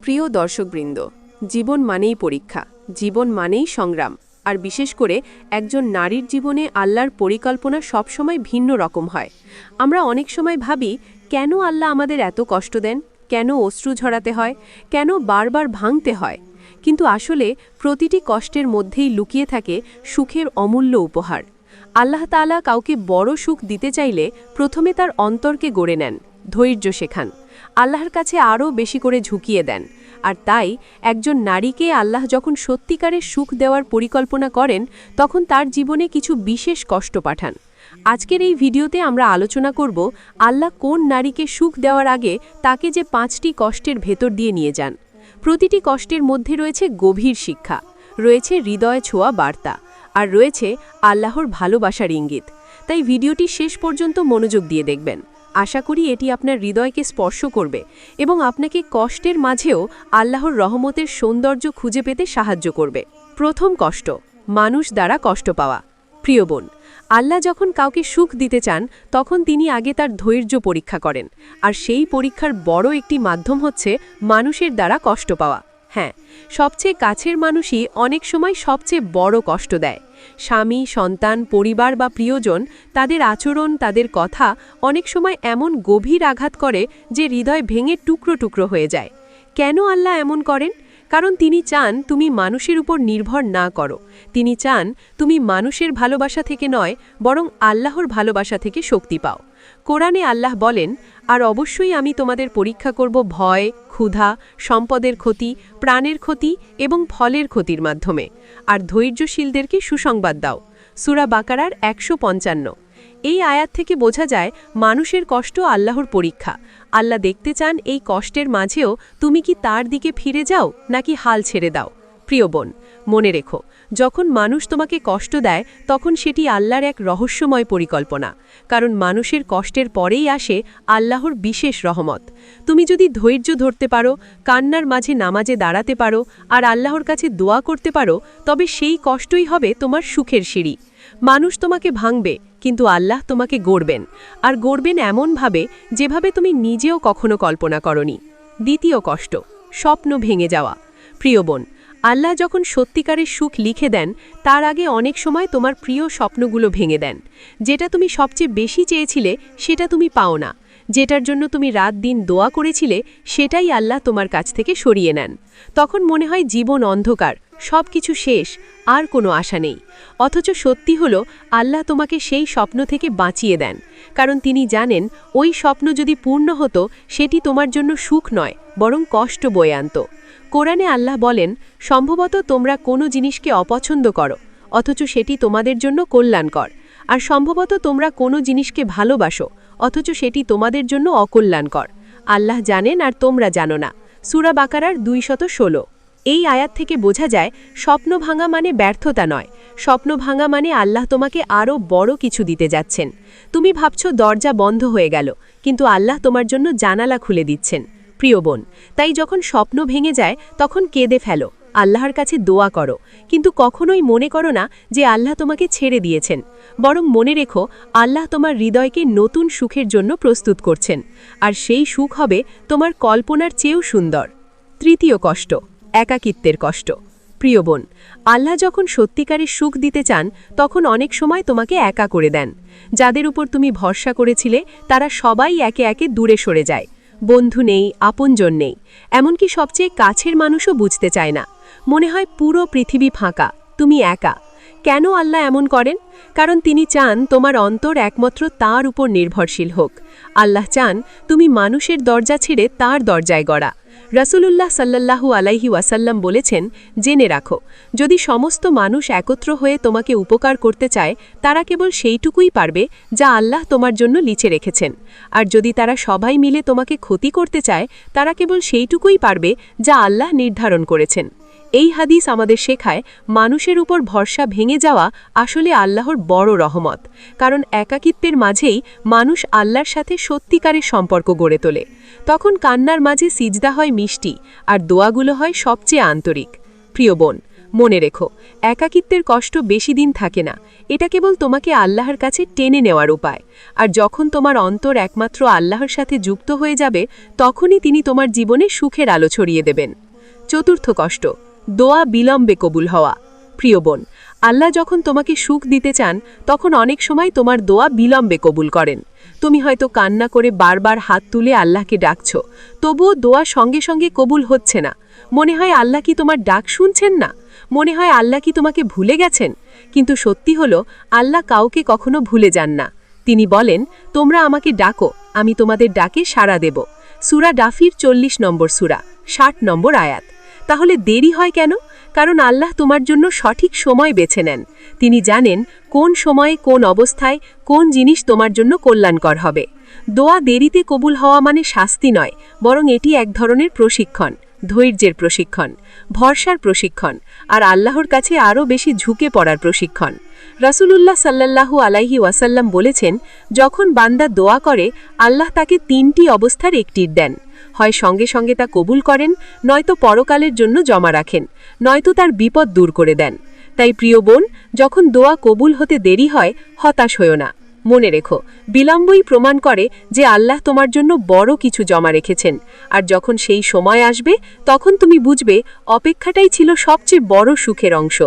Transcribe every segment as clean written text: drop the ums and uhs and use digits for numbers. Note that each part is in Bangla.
প্রিয় দর্শকবৃন্দ, জীবন মানেই পরীক্ষা, জীবন মানেই সংগ্রাম, আর বিশেষ করে একজন নারীর জীবনে আল্লাহর পরিকল্পনা সবসময় ভিন্ন রকম হয়। আমরা অনেক সময় ভাবি, কেন আল্লাহ আমাদের এত কষ্ট দেন, কেন অশ্রু ঝরাতে হয়, কেন বারবার ভাঙতে হয়। কিন্তু আসলে প্রতিটি কষ্টের মধ্যেই লুকিয়ে থাকে সুখের অমূল্য উপহার। আল্লাহ তাআলা কাউকে বড় সুখ দিতে চাইলে প্রথমে তার অন্তরকে গড়ে নেন, ধৈর্য শেখান, আল্লাহর কাছে আরও বেশি করে ঝুঁকিয়ে দেন। আর তাই একজন নারীকে আল্লাহ যখন সত্যিকারের সুখ দেওয়ার পরিকল্পনা করেন, তখন তার জীবনে কিছু বিশেষ কষ্ট পাঠান। আজকের এই ভিডিওতে আমরা আলোচনা করব আল্লাহ কোন নারীকে সুখ দেওয়ার আগে তাকে যে 5টি কষ্টের ভেতর দিয়ে নিয়ে যান। প্রতিটি কষ্টের মধ্যে রয়েছে গভীর শিক্ষা, রয়েছে হৃদয় ছোঁয়া বার্তা, আর রয়েছে আল্লাহর ভালোবাসার ইঙ্গিত। তাই ভিডিওটি শেষ পর্যন্ত মনোযোগ দিয়ে দেখবেন। আশা করি এটি আপনার হৃদয়কে স্পর্শ করবে এবং আপনাকে কষ্টের মাঝেও আল্লাহর রহমতের সৌন্দর্য খুঁজে পেতে সাহায্য করবে। প্রথম কষ্ট, মানুষ দ্বারা কষ্ট পাওয়া। প্রিয় বোন, আল্লাহ যখন কাউকে সুখ দিতে চান, তখন তিনি আগে তার ধৈর্য পরীক্ষা করেন, আর সেই পরীক্ষার বড় একটি মাধ্যম হচ্ছে মানুষের দ্বারা কষ্ট পাওয়া। হ্যাঁ, সবচেয়ে কাছের মানুষই অনেক সময় সবচেয়ে বড় কষ্ট দেয়। স্বামী, সন্তান, পরিবার বা প্রিয়জন, তাদের আচরণ, তাদের কথা অনেক সময় এমন গভীর আঘাত করে যে হৃদয় ভেঙে টুকরো টুকরো হয়ে যায়। কেন আল্লাহ এমন করেন? কারণ তিনি চান তুমি মানুষের উপর নির্ভর না করো। তিনি চান তুমি মানুষের ভালোবাসা থেকে নয়, বরং আল্লাহর ভালোবাসা থেকে শক্তি পাও। কোরআনে আল্লাহ বলেন, আর অবশ্যই আমি তোমাদের পরীক্ষা করব ভয়, ক্ষুধা, সম্পদের ক্ষতি, প্রাণের ক্ষতি এবং ফলের ক্ষতির মাধ্যমে। আর ধৈর্যশীলদেরকে সুসংবাদ দাও। সূরা বাকারার 155। এই আয়াত থেকে বোঝা যায় মানুষের কষ্ট আল্লাহর পরীক্ষা। আল্লাহ দেখতে চান এই কষ্টের মাঝেও তুমি কি তার দিকে ফিরে যাও নাকি হাল ছেড়ে দাও। প্রিয় বোন, মনে রেখো, যখন মানুষ তোমাকে কষ্ট দেয়, তখন সেটি আল্লাহর এক রহস্যময় পরিকল্পনা। কারণ মানুষের কষ্টের পরেই আসে আল্লাহর বিশেষ রহমত। তুমি যদি ধৈর্য ধরতে পারো, কান্নার মাঝে নামাজে দাঁড়াতে পারো, আর আল্লাহর কাছে দোয়া করতে পারো, তবে সেই কষ্টই হবে তোমার সুখের সিঁড়ি। মানুষ তোমাকে ভাঙবে, কিন্তু আল্লাহ তোমাকে গড়বেন, আর গড়বেন এমনভাবে যেভাবে তুমি নিজেও কখনো কল্পনা করনি। দ্বিতীয় কষ্ট, স্বপ্ন ভেঙে যাওয়া। প্রিয় বোন, আল্লাহ যখন সত্যিকারের সুখ লিখে দেন, তার আগে অনেক সময় তোমার প্রিয় স্বপ্নগুলো ভেঙে দেন। যেটা তুমি সবচেয়ে বেশি চেয়েছিলে সেটা তুমি পাও না, যেটার জন্য তুমি রাত দিন দোয়া করেছিলে সেটাই আল্লাহ তোমার কাছ থেকে সরিয়ে নেন। তখন মনে হয় জীবন অন্ধকার, সব কিছু শেষ, আর কোনো আশা নেই। অথচ সত্যি হলো আল্লাহ তোমাকে সেই স্বপ্ন থেকে বাঁচিয়ে দেন, কারণ তিনি জানেন ওই স্বপ্ন যদি পূর্ণ হতো, সেটি তোমার জন্য সুখ নয়, বরং কষ্ট বয়ে আনত। কোরআনে আল্লাহ বলেন, সম্ভবত তোমরা কোনো জিনিসকে অপছন্দ করো, অথচ সেটি তোমাদের জন্য কল্যাণকর। আর সম্ভবত তোমরা কোনো জিনিসকে ভালোবাসো, অথচ সেটি তোমাদের জন্য অকল্যাণকর। আল্লাহ জানেন আর তোমরা জানো না। সূরা বাকারার 216। এই আয়াত থেকে বোঝা যায় স্বপ্ন ভাঙা মানে ব্যর্থতা নয়, স্বপ্ন ভাঙা মানে আল্লাহ তোমাকে আরও বড় কিছু দিতে যাচ্ছেন। তুমি ভাবছো দরজা বন্ধ হয়ে গেল, কিন্তু আল্লাহ তোমার জন্য জানালা খুলে দিচ্ছেন। প্রিয় বোন, তাই যখন স্বপ্ন ভেঙে যায় তখন কেঁদে ফেলো, আল্লাহর কাছে দোয়া করো, কিন্তু কখনোই মনে করো না যে আল্লাহ তোমাকে ছেড়ে দিয়েছেন। বরং মনে রেখো, আল্লাহ তোমার হৃদয়কে নতুন সুখের জন্য প্রস্তুত করছেন, আর সেই সুখ হবে তোমার কল্পনার চেয়েও সুন্দর। তৃতীয় কষ্ট, একাকিত্বের কষ্ট। প্রিয় বোন, আল্লাহ যখন সত্যিকারের সুখ দিতে চান, তখন অনেক সময় তোমাকে একা করে দেন। যাদের উপর তুমি ভরসা করেছিলে তারা সবাই একে একে দূরে সরে যায়। বন্ধু নেই, আপনজন নেই, এমনকি সবচেয়ে কাছের মানুষও বুঝতে চায় না। মনে হয় পুরো পৃথিবী ফাঁকা, তুমি একা। কেন আল্লাহ এমন করেন? কারণ তিনি চান তোমার অন্তর একমাত্র তার উপর নির্ভরশীল হোক। আল্লাহ চান তুমি মানুষের দরজা ছেড়ে তার দরজায় গড়া। রাসূলুল্লাহ সাল্লাল্লাহু আলাইহি ওয়াসাল্লাম বলেছেন, জেনে রাখো, যদি সমস্ত মানুষ একত্র হয়ে তোমাকে উপকার করতে চায়, তারা কেবল সেইটুকুই পারবে যা আল্লাহ তোমার জন্য লিখে রেখেছেন। আর যদি তারা সবাই মিলে তোমাকে ক্ষতি করতে চায়, তারা কেবল সেইটুকুই পারবে যা আল্লাহ নির্ধারণ করেছেন। এই হাদিস আমাদের শেখায় মানুষের উপর ভরসা ভেঙে যাওয়া আসলে আল্লাহর বড় রহমত, কারণ একাকিত্বের মাঝেই মানুষ আল্লাহর সাথে সত্যিকারের সম্পর্ক গড়ে তোলে। তখন কান্নার মাঝে সিজদা হয় মিষ্টি, আর দোয়াগুলো হয় সবচেয়ে আন্তরিক। প্রিয় বোন, মনে রেখো, একাকিত্বের কষ্ট বেশি দিন থাকে না। এটা কেবল তোমাকে আল্লাহর কাছে টেনে নেওয়ার উপায়। আর যখন তোমার অন্তর একমাত্র আল্লাহর সাথে যুক্ত হয়ে যাবে, তখনই তিনি তোমার জীবনে সুখের আলো ছড়িয়ে দেবেন। চতুর্থ কষ্ট, দোয়া বিলম্বে কবুল হওয়া। প্রিয় বোন, আল্লাহ যখন তোমাকে সুখ দিতে চান, তখন অনেক সময় তোমার দোয়া বিলম্বে কবুল করেন। তুমি হয়তো কান্না করে বারবার হাত তুলে আল্লাহকে ডাকছ, তবুও দোয়া সঙ্গে সঙ্গে কবুল হচ্ছে না। মনে হয় আল্লাহ কি তোমার ডাক শুনছেন না? মনে হয় আল্লাহ কি তোমাকে ভুলে গেছেন? কিন্তু সত্যি হলো, আল্লাহ কাউকে কখনো ভুলে যান না। তিনি বলেন, তোমরা আমাকে ডাকো, আমি তোমাদের ডাকে সাড়া দেব। সূরা ডাফির 40 নম্বর সূরা, 60 নম্বর আয়াত। তাহলে দেরি হয় কেন? কারণ আল্লাহ তোমার জন্য সঠিক সময় বেছে নেন। তিনি জানেন কোন সময়ে, কোন অবস্থায়, কোন জিনিস তোমার জন্য কল্যাণকর হবে। দোয়া দেরিতে কবুল হওয়া মানে শাস্তি নয়, বরং এটি এক ধরনের প্রশিক্ষণ, ধৈর্যের প্রশিক্ষণ, ভরসার প্রশিক্ষণ, আর আল্লাহর কাছে আরও বেশি ঝুঁকে পড়ার প্রশিক্ষণ। রাসূলুল্লাহ সাল্লাল্লাহু আলাইহি ওয়াসাল্লাম বলেছেন, যখন বান্দা দোয়া করে, আল্লাহ তাকে 3টি অবস্থার একটির দেন। হয় সঙ্গে সঙ্গে তা কবুল করেন, নয়তো পরকালের জন্য জমা রাখেন, নয়তো তার বিপদ দূর করে দেন। তাই প্রিয় বোন, যখন দোয়া কবুল হতে দেরি হয়, হতাশ হয়ো না। মনে রেখো, বিলম্বই প্রমাণ করে যে আল্লাহ তোমার জন্য বড় কিছু জমা রেখেছেন। আর যখন সেই সময় আসবে, তখন তুমি বুঝবে অপেক্ষাটাই ছিল সবচেয়ে বড় সুখের অংশ।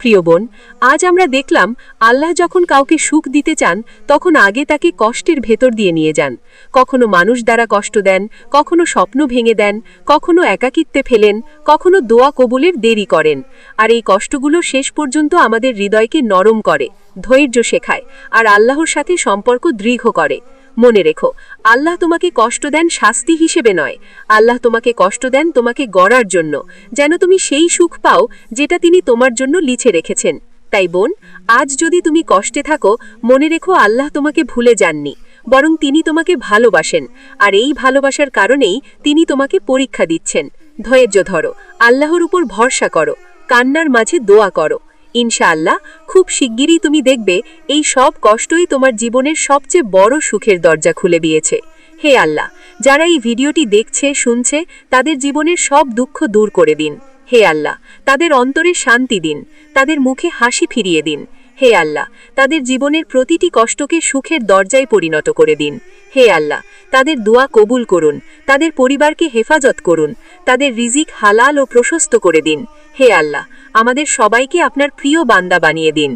প্রিয় বোন, আজ আমরা দেখলাম আল্লাহ যখন কাউকে সুখ দিতে চান, তখন আগে তাকে কষ্টের ভেতর দিয়ে নিয়ে যান। কখনো মানুষ দ্বারা কষ্ট দেন, কখনো স্বপ্ন ভেঙে দেন, কখনো একাকিত্বে ফেলেন, কখনো দোয়া কবুলের দেরি করেন। আর এই কষ্টগুলো শেষ পর্যন্ত আমাদের হৃদয়কে নরম করে, ধৈর্য শেখায়, আর আল্লাহর সাথে সম্পর্ক দৃঢ় করে। মনে রেখো, আল্লাহ তোমাকে কষ্ট দেন শাস্তি হিসেবে নয়, আল্লাহ তোমাকে কষ্ট দেন তোমাকে গড়ার জন্য, যেন তুমি সেই সুখ পাও যেটা তিনি তোমার জন্য লিখে রেখেছেন। তাই বোন, আজ যদি তুমি কষ্টে থাকো, মনে রেখো আল্লাহ তোমাকে ভুলে যাননি, বরং তিনি তোমাকে ভালোবাসেন। আর এই ভালোবাসার কারণেই তিনি তোমাকে পরীক্ষা দিচ্ছেন। ধৈর্য ধরো, আল্লাহর উপর ভরসা করো, কান্নার মাঝে দোয়া করো। ইনশাআল্লাহ খুব শিগগিরই তুমি দেখবে এই সব কষ্টই তোমার জীবনের সবচেয়ে বড় সুখের দরজা খুলে দিয়েছে। হে আল্লাহ, যারা এই ভিডিওটি দেখছে, শুনছে, তাদের জীবনের সব দুঃখ দূর করে দিন। হে আল্লাহ, তাদের অন্তরে শান্তি দিন, তাদের মুখে হাসি ফিরিয়ে দিন। হে আল্লাহ, তাদের জীবনের প্রতিটি কষ্টকে সুখের দরজায় পরিণত করে দিন। হে আল্লাহ, তাদের দোয়া কবুল করুন, তাদের পরিবারকে হেফাজত করুন, তাদের রিজিক হালাল ও প্রশস্ত করে দিন। হে আল্লাহ, আমাদের সবাইকে আপনার প্রিয় বান্দা বানিয়ে দিন।